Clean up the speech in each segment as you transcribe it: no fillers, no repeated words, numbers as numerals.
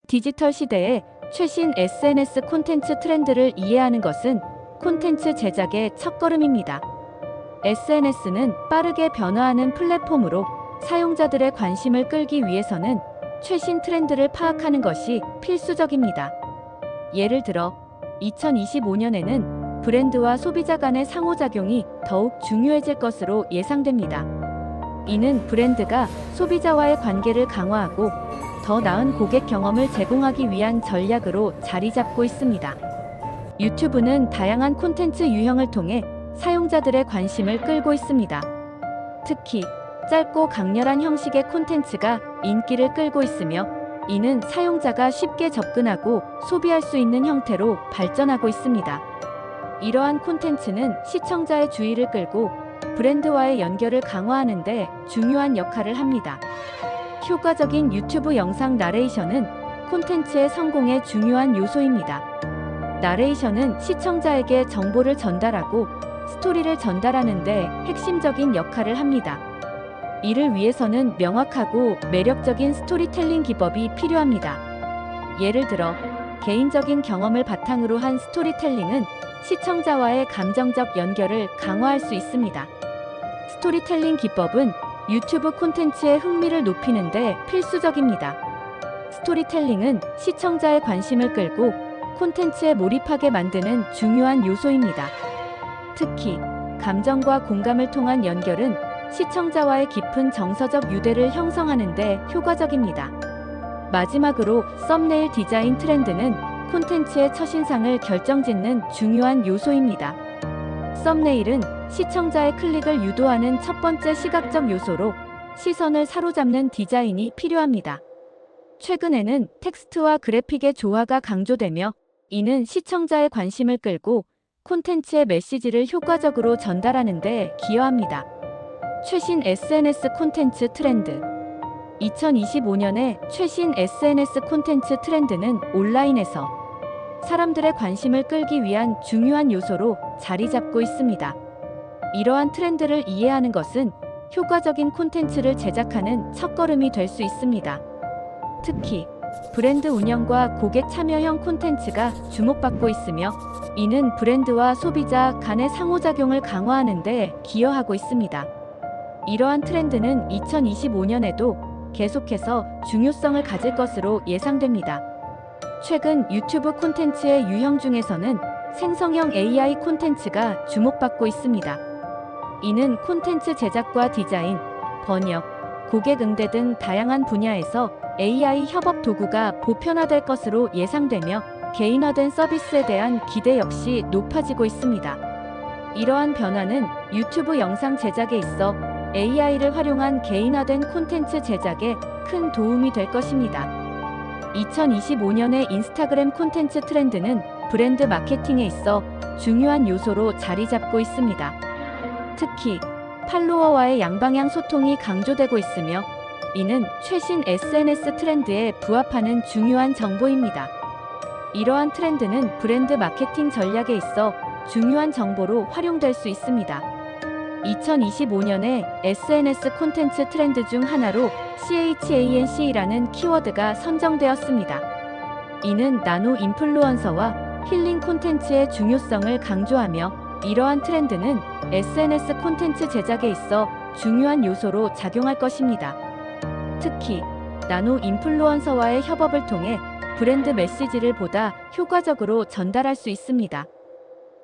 디지털 시대의 최신 SNS 콘텐츠 트렌드를 이해하는 것은 콘텐츠 제작의 첫걸음입니다. SNS는 빠르게 변화하는 플랫폼으로 사용자들의 관심을 끌기 위해서는 최신 트렌드를 파악하는 것이 필수적입니다. 예를 들어 2025년에는 브랜드와 소비자 간의 상호작용이 더욱 중요해질 것으로 예상됩니다. 이는 브랜드가 소비자와의 관계를 강화하고 더 나은 고객 경험을 제공하기 위한 전략으로 자리 잡고 있습니다. 유튜브는 다양한 콘텐츠 유형을 통해 사용자들의 관심을 끌고 있습니다. 특히 짧고 강렬한 형식의 콘텐츠가 인기를 끌고 있으며, 이는 사용자가 쉽게 접근하고 소비할 수 있는 형태로 발전하고 있습니다. 이러한 콘텐츠는 시청자의 주의를 끌고 브랜드와의 연결을 강화하는 데 중요한 역할을 합니다. 효과적인 유튜브 영상 나레이션은 콘텐츠의 성공의 중요한 요소입니다. 나레이션은 시청자에게 정보를 전달하고 스토리를 전달하는 데 핵심적인 역할을 합니다. 이를 위해서는 명확하고 매력적인 스토리텔링 기법이 필요합니다. 예를 들어, 개인적인 경험을 바탕으로 한 스토리텔링은 시청자와의 감정적 연결을 강화할 수 있습니다. 스토리텔링 기법은 유튜브 콘텐츠의 흥미를 높이는 데 필수적입니다. 스토리텔링은 시청자의 관심을 끌고 콘텐츠에 몰입하게 만드는 중요한 요소입니다. 특히 감정과 공감을 통한 연결은 시청자와의 깊은 정서적 유대를 형성하는 데 효과적입니다. 마지막으로 썸네일 디자인 트렌드는 콘텐츠의 첫인상을 결정짓는 중요한 요소입니다. 썸네일은 시청자의 클릭을 유도하는 첫 번째 시각적 요소로 시선을 사로잡는 디자인이 필요합니다. 최근에는 텍스트와 그래픽의 조화가 강조되며, 이는 시청자의 관심을 끌고 콘텐츠의 메시지를 효과적으로 전달하는 데 기여합니다. 최신 SNS 콘텐츠 트렌드. 2025년의 최신 SNS 콘텐츠 트렌드는 온라인에서 사람들의 관심을 끌기 위한 중요한 요소로 자리 잡고 있습니다. 이러한 트렌드를 이해하는 것은 효과적인 콘텐츠를 제작하는 첫걸음이 될 수 있습니다. 특히 브랜드 운영과 고객 참여형 콘텐츠가 주목받고 있으며, 이는 브랜드와 소비자 간의 상호작용을 강화하는 데 기여하고 있습니다. 이러한 트렌드는 2025년에도 계속해서 중요성을 가질 것으로 예상됩니다. 최근 유튜브 콘텐츠의 유형 중에서는 생성형 AI 콘텐츠가 주목받고 있습니다. 이는 콘텐츠 제작과 디자인, 번역, 고객 응대 등 다양한 분야에서 AI 협업 도구가 보편화될 것으로 예상되며, 개인화된 서비스에 대한 기대 역시 높아지고 있습니다. 이러한 변화는 유튜브 영상 제작에 있어 AI를 활용한 개인화된 콘텐츠 제작에 큰 도움이 될 것입니다. 2025년의 인스타그램 콘텐츠 트렌드는 브랜드 마케팅에 있어 중요한 요소로 자리 잡고 있습니다. 특히 팔로워와의 양방향 소통이 강조되고 있으며, 이는 최신 SNS 트렌드에 부합하는 중요한 정보입니다. 이러한 트렌드는 브랜드 마케팅 전략에 있어 중요한 정보로 활용될 수 있습니다. 2025년의 SNS 콘텐츠 트렌드 중 하나로 CHANC라는 키워드가 선정되었습니다. 이는 나노 인플루언서와 힐링 콘텐츠의 중요성을 강조하며, 이러한 트렌드는 SNS 콘텐츠 제작에 있어 중요한 요소로 작용할 것입니다. 특히 나노 인플루언서와의 협업을 통해 브랜드 메시지를 보다 효과적으로 전달할 수 있습니다.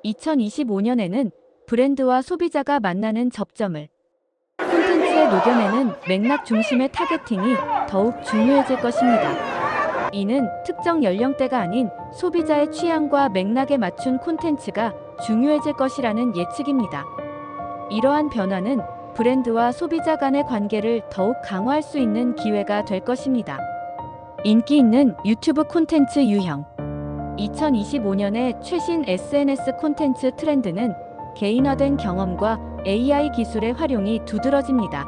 2025년에는 브랜드와 소비자가 만나는 접점을 콘텐츠에 녹여내는 맥락 중심의 타겟팅이 더욱 중요해질 것입니다. 이는 특정 연령대가 아닌 소비자의 취향과 맥락에 맞춘 콘텐츠가 중요해질 것이라는 예측입니다. 이러한 변화는 브랜드와 소비자 간의 관계를 더욱 강화할 수 있는 기회가 될 것입니다. 인기 있는 유튜브 콘텐츠 유형. 2025년의 최신 SNS 콘텐츠 트렌드는 개인화된 경험과 AI 기술의 활용이 두드러집니다.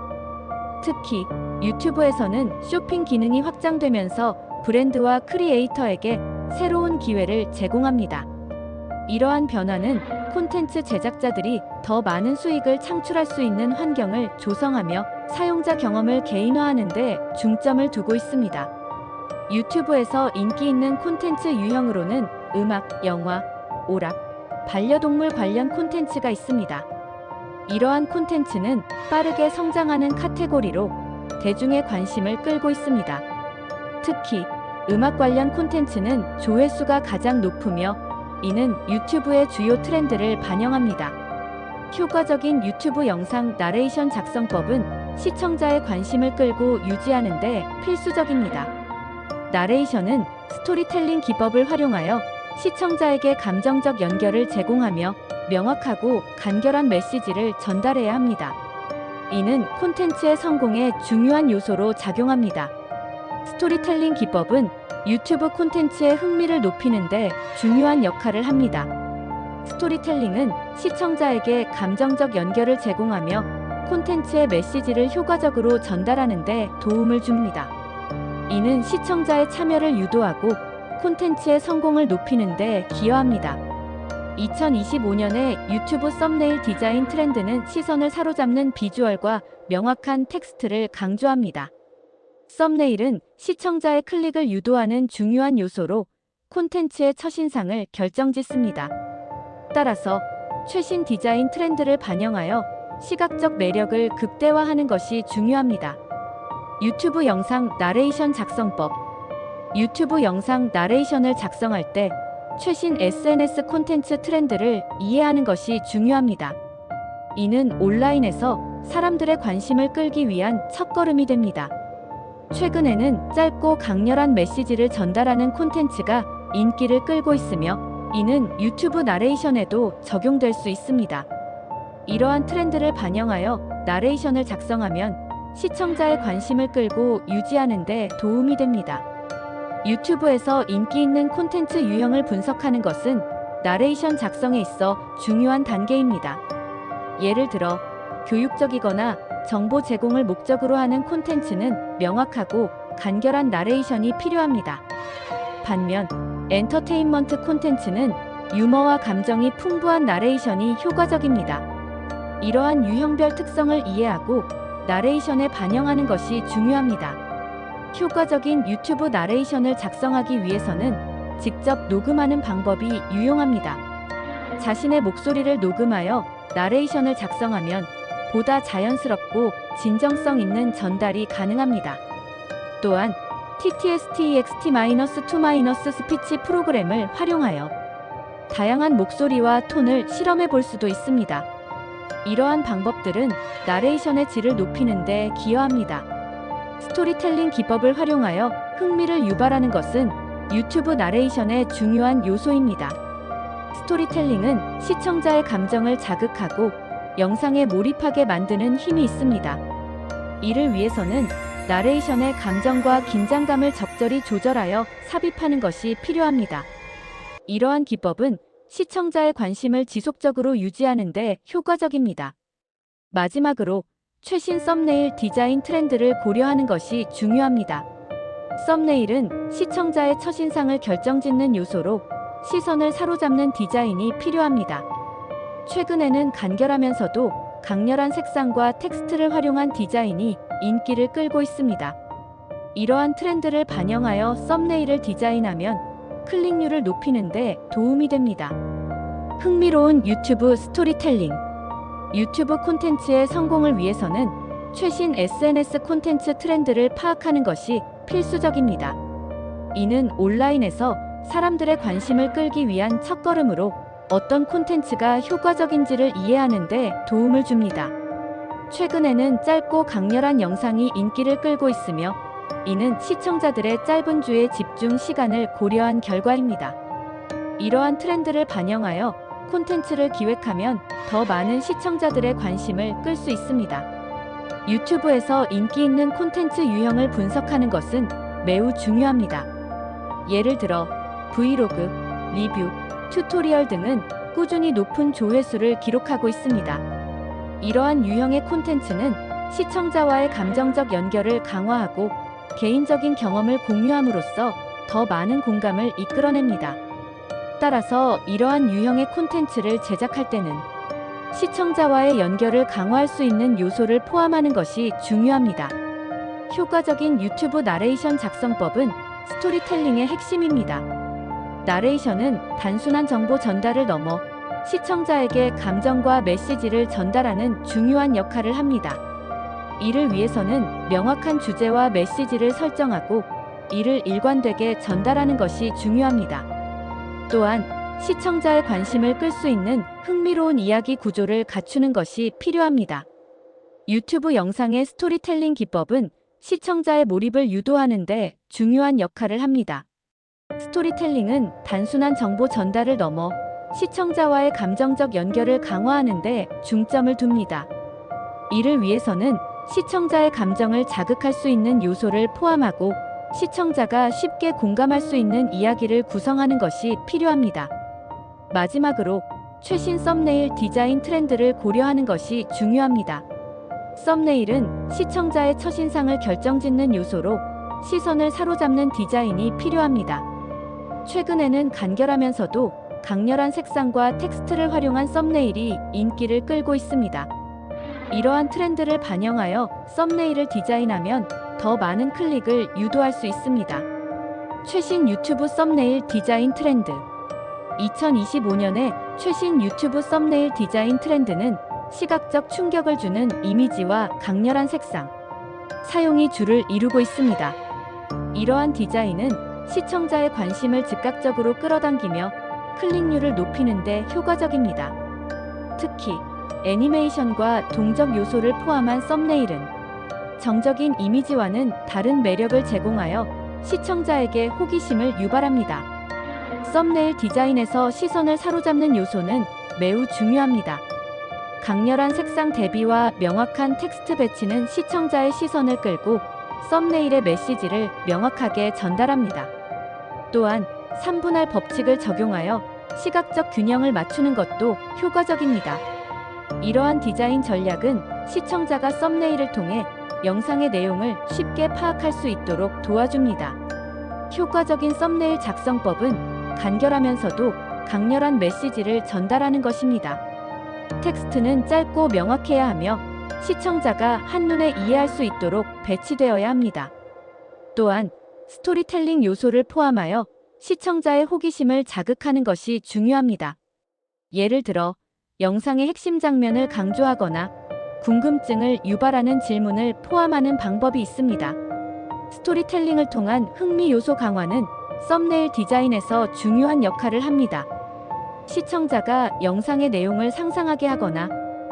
특히 유튜브에서는 쇼핑 기능이 확장되면서 브랜드와 크리에이터에게 새로운 기회를 제공합니다. 이러한 변화는 콘텐츠 제작자들이 더 많은 수익을 창출할 수 있는 환경을 조성하며 사용자 경험을 개인화하는 데 중점을 두고 있습니다. 유튜브에서 인기 있는 콘텐츠 유형으로는 음악, 영화, 오락, 반려동물 관련 콘텐츠가 있습니다. 이러한 콘텐츠는 빠르게 성장하는 카테고리로 대중의 관심을 끌고 있습니다. 특히 음악 관련 콘텐츠는 조회수가 가장 높으며 이는 유튜브의 주요 트렌드를 반영합니다. 효과적인 유튜브 영상 나레이션 작성법은 시청자의 관심을 끌고 유지하는 데 필수적입니다. 나레이션은 스토리텔링 기법을 활용하여 시청자에게 감정적 연결을 제공하며 명확하고 간결한 메시지를 전달해야 합니다. 이는 콘텐츠의 성공에 중요한 요소로 작용합니다. 스토리텔링 기법은 유튜브 콘텐츠의 흥미를 높이는 데 중요한 역할을 합니다. 스토리텔링은 시청자에게 감정적 연결을 제공하며 콘텐츠의 메시지를 효과적으로 전달하는 데 도움을 줍니다. 이는 시청자의 참여를 유도하고 콘텐츠의 성공을 높이는 데 기여합니다. 2025년의 유튜브 썸네일 디자인 트렌드는 시선을 사로잡는 비주얼과 명확한 텍스트를 강조합니다. 썸네일은 시청자의 클릭을 유도하는 중요한 요소로 콘텐츠의 첫인상을 결정짓습니다. 따라서 최신 디자인 트렌드를 반영하여 시각적 매력을 극대화하는 것이 중요합니다. 유튜브 영상 나레이션 작성법. 유튜브 영상 나레이션을 작성할 때 최신 SNS 콘텐츠 트렌드를 이해하는 것이 중요합니다. 이는 온라인에서 사람들의 관심을 끌기 위한 첫걸음이 됩니다. 최근에는 짧고 강렬한 메시지를 전달하는 콘텐츠가 인기를 끌고 있으며 이는 유튜브 나레이션에도 적용될 수 있습니다. 이러한 트렌드를 반영하여 나레이션을 작성하면 시청자의 관심을 끌고 유지하는 데 도움이 됩니다. 유튜브에서 인기 있는 콘텐츠 유형을 분석하는 것은 나레이션 작성에 있어 중요한 단계입니다. 예를 들어 교육적이거나 정보 제공을 목적으로 하는 콘텐츠는 명확하고 간결한 나레이션이 필요합니다. 반면 엔터테인먼트 콘텐츠는 유머와 감정이 풍부한 나레이션이 효과적입니다. 이러한 유형별 특성을 이해하고 나레이션에 반영하는 것이 중요합니다. 효과적인 유튜브 나레이션을 작성하기 위해서는 직접 녹음하는 방법이 유용합니다. 자신의 목소리를 녹음하여 나레이션을 작성하면 보다 자연스럽고 진정성 있는 전달이 가능합니다. 또한 TTS-TXT-2- 스피치 프로그램을 활용하여 다양한 목소리와 톤을 실험해 볼 수도 있습니다. 이러한 방법들은 나레이션의 질을 높이는 데 기여합니다. 스토리텔링 기법을 활용하여 흥미를 유발하는 것은 유튜브 나레이션의 중요한 요소입니다. 스토리텔링은 시청자의 감정을 자극하고 영상에 몰입하게 만드는 힘이 있습니다. 이를 위해서는 나레이션의 감정과 긴장감을 적절히 조절하여 삽입하는 것이 필요합니다. 이러한 기법은 시청자의 관심을 지속적으로 유지하는 데 효과적입니다. 마지막으로 최신 썸네일 디자인 트렌드를 고려하는 것이 중요합니다. 썸네일은 시청자의 첫인상을 결정짓는 요소로 시선을 사로잡는 디자인이 필요합니다. 최근에는 간결하면서도 강렬한 색상과 텍스트를 활용한 디자인이 인기를 끌고 있습니다. 이러한 트렌드를 반영하여 썸네일을 디자인하면 클릭률을 높이는 데 도움이 됩니다. 흥미로운 유튜브 스토리텔링. 유튜브 콘텐츠의 성공을 위해서는 최신 SNS 콘텐츠 트렌드를 파악하는 것이 필수적입니다. 이는 온라인에서 사람들의 관심을 끌기 위한 첫걸음으로 어떤 콘텐츠가 효과적인지를 이해하는 데 도움을 줍니다. 최근에는 짧고 강렬한 영상이 인기를 끌고 있으며 이는 시청자들의 짧은 주의 집중 시간을 고려한 결과입니다. 이러한 트렌드를 반영하여 콘텐츠를 기획하면 더 많은 시청자들의 관심을 끌 수 있습니다. 유튜브에서 인기 있는 콘텐츠 유형을 분석하는 것은 매우 중요합니다. 예를 들어 브이로그, 리뷰, 튜토리얼 등은 꾸준히 높은 조회수를 기록하고 있습니다. 이러한 유형의 콘텐츠는 시청자와의 감정적 연결을 강화하고 개인적인 경험을 공유함으로써 더 많은 공감을 이끌어냅니다. 따라서 이러한 유형의 콘텐츠를 제작할 때는 시청자와의 연결을 강화할 수 있는 요소를 포함하는 것이 중요합니다. 효과적인 유튜브 나레이션 작성법은 스토리텔링의 핵심입니다. 나레이션은 단순한 정보 전달을 넘어 시청자에게 감정과 메시지를 전달하는 중요한 역할을 합니다. 이를 위해서는 명확한 주제와 메시지를 설정하고 이를 일관되게 전달하는 것이 중요합니다. 또한 시청자의 관심을 끌 수 있는 흥미로운 이야기 구조를 갖추는 것이 필요합니다. 유튜브 영상의 스토리텔링 기법은 시청자의 몰입을 유도하는 데 중요한 역할을 합니다. 스토리텔링은 단순한 정보 전달을 넘어 시청자와의 감정적 연결을 강화하는 데 중점을 둡니다. 이를 위해서는 시청자의 감정을 자극할 수 있는 요소를 포함하고 시청자가 쉽게 공감할 수 있는 이야기를 구성하는 것이 필요합니다. 마지막으로 최신 썸네일 디자인 트렌드를 고려하는 것이 중요합니다. 썸네일은 시청자의 첫인상을 결정짓는 요소로 시선을 사로잡는 디자인이 필요합니다. 최근에는 간결하면서도 강렬한 색상과 텍스트를 활용한 썸네일이 인기를 끌고 있습니다. 이러한 트렌드를 반영하여 썸네일을 디자인하면 더 많은 클릭을 유도할 수 있습니다. 최신 유튜브 썸네일 디자인 트렌드. 2025년의 최신 유튜브 썸네일 디자인 트렌드는 시각적 충격을 주는 이미지와 강렬한 색상, 사용이 주를 이루고 있습니다. 이러한 디자인은 시청자의 관심을 즉각적으로 끌어당기며 클릭률을 높이는 데 효과적입니다. 특히 애니메이션과 동적 요소를 포함한 썸네일은 정적인 이미지와는 다른 매력을 제공하여 시청자에게 호기심을 유발합니다. 썸네일 디자인에서 시선을 사로잡는 요소는 매우 중요합니다. 강렬한 색상 대비와 명확한 텍스트 배치는 시청자의 시선을 끌고 썸네일의 메시지를 명확하게 전달합니다. 또한 3분할 법칙을 적용하여 시각적 균형을 맞추는 것도 효과적입니다. 이러한 디자인 전략은 시청자가 썸네일을 통해 영상의 내용을 쉽게 파악할 수 있도록 도와줍니다. 효과적인 썸네일 작성법은 간결하면서도 강렬한 메시지를 전달하는 것입니다. 텍스트는 짧고 명확해야 하며 시청자가 한눈에 이해할 수 있도록 배치되어야 합니다. 또한 스토리텔링 요소를 포함하여 시청자의 호기심을 자극하는 것이 중요합니다. 예를 들어 영상의 핵심 장면을 강조하거나 궁금증을 유발하는 질문을 포함하는 방법이 있습니다. 스토리텔링을 통한 흥미 요소 강화는 썸네일 디자인에서 중요한 역할을 합니다. 시청자가 영상의 내용을 상상하게 하거나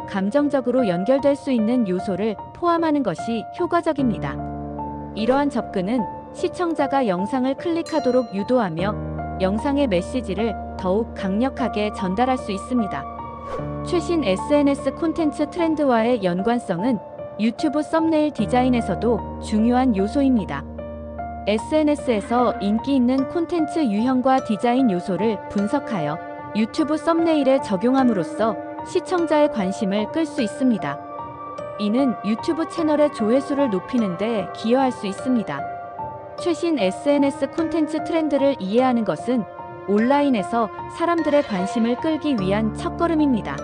감정적으로 연결될 수 있는 요소를 포함하는 것이 효과적입니다. 이러한 접근은 시청자가 영상을 클릭하도록 유도하며 영상의 메시지를 더욱 강력하게 전달할 수 있습니다. 최신 SNS 콘텐츠 트렌드와의 연관성은 유튜브 썸네일 디자인에서도 중요한 요소입니다. SNS에서 인기 있는 콘텐츠 유형과 디자인 요소를 분석하여 유튜브 썸네일에 적용함으로써 시청자의 관심을 끌 수 있습니다. 이는 유튜브 채널의 조회수를 높이는 데 기여할 수 있습니다. 최신 SNS 콘텐츠 트렌드를 이해하는 것은 온라인에서 사람들의 관심을 끌기 위한 첫걸음입니다.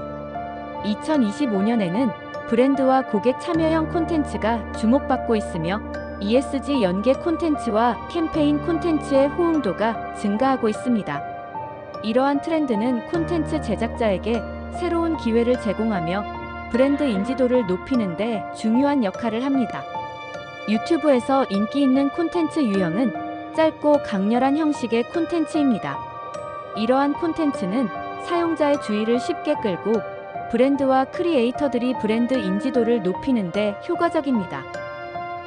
2025년에는 브랜드와 고객 참여형 콘텐츠가 주목받고 있으며 ESG 연계 콘텐츠와 캠페인 콘텐츠의 호응도가 증가하고 있습니다. 이러한 트렌드는 콘텐츠 제작자에게 새로운 기회를 제공하며 브랜드 인지도를 높이는 데 중요한 역할을 합니다. 유튜브에서 인기 있는 콘텐츠 유형은 짧고 강렬한 형식의 콘텐츠입니다. 이러한 콘텐츠는 사용자의 주의를 쉽게 끌고 브랜드와 크리에이터들이 브랜드 인지도를 높이는 데 효과적입니다.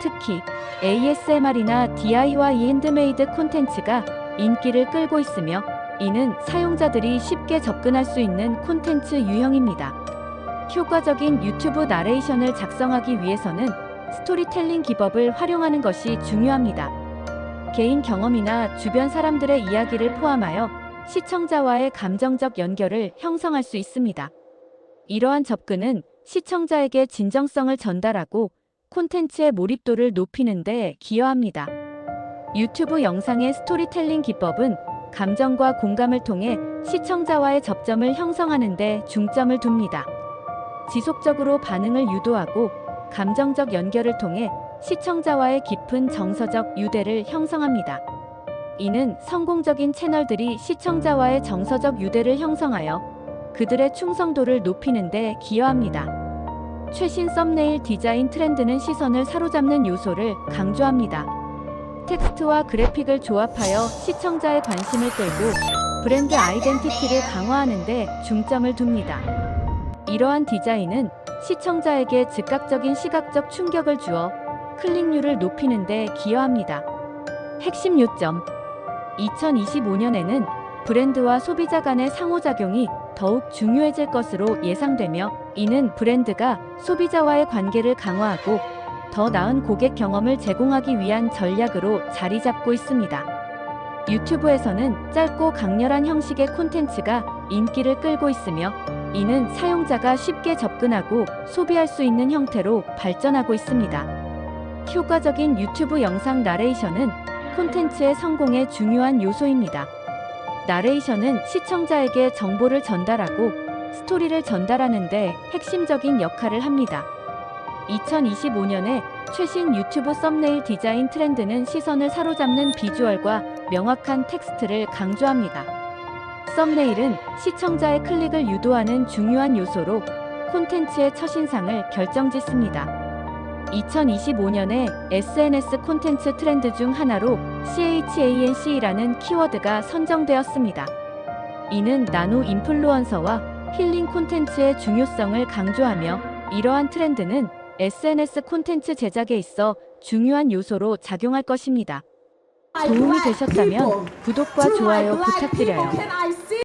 특히 ASMR이나 DIY 핸드메이드 콘텐츠가 인기를 끌고 있으며 이는 사용자들이 쉽게 접근할 수 있는 콘텐츠 유형입니다. 효과적인 유튜브 나레이션을 작성하기 위해서는 스토리텔링 기법을 활용하는 것이 중요합니다. 개인 경험이나 주변 사람들의 이야기를 포함하여 시청자와의 감정적 연결을 형성할 수 있습니다. 이러한 접근은 시청자에게 진정성을 전달하고 콘텐츠의 몰입도를 높이는 데 기여합니다. 유튜브 영상의 스토리텔링 기법은 감정과 공감을 통해 시청자와의 접점을 형성하는 데 중점을 둡니다. 지속적으로 반응을 유도하고 감정적 연결을 통해 시청자와의 깊은 정서적 유대를 형성합니다. 이는 성공적인 채널들이 시청자와의 정서적 유대를 형성하여 그들의 충성도를 높이는 데 기여합니다. 최신 썸네일 디자인 트렌드는 시선을 사로잡는 요소를 강조합니다. 텍스트와 그래픽을 조합하여 시청자의 관심을 끌고 브랜드 아이덴티티를 강화하는 데 중점을 둡니다. 이러한 디자인은 시청자에게 즉각적인 시각적 충격을 주어 클릭률을 높이는 데 기여합니다. 핵심 요점: 2025년에는 브랜드와 소비자 간의 상호작용이 더욱 중요해질 것으로 예상되며, 이는 브랜드가 소비자와의 관계를 강화하고 더 나은 고객 경험을 제공하기 위한 전략으로 자리 잡고 있습니다. 유튜브에서는 짧고 강렬한 형식의 콘텐츠가 인기를 끌고 있으며, 이는 사용자가 쉽게 접근하고 소비할 수 있는 형태로 발전하고 있습니다. 효과적인 유튜브 영상 나레이션은 콘텐츠의 성공의 중요한 요소입니다. 나레이션은 시청자에게 정보를 전달하고 스토리를 전달하는 데 핵심적인 역할을 합니다. 2025년에 최신 유튜브 썸네일 디자인 트렌드는 시선을 사로잡는 비주얼과 명확한 텍스트를 강조합니다. 썸네일은 시청자의 클릭을 유도하는 중요한 요소로 콘텐츠의 첫인상을 결정짓습니다. 2025년에 SNS 콘텐츠 트렌드 중 하나로 CHANC라는 키워드가 선정되었습니다. 이는 나노 인플루언서와 힐링 콘텐츠의 중요성을 강조하며, 이러한 트렌드는 SNS 콘텐츠 제작에 있어 중요한 요소로 작용할 것입니다. 도움이 되셨다면 구독과 좋아요 부탁드려요.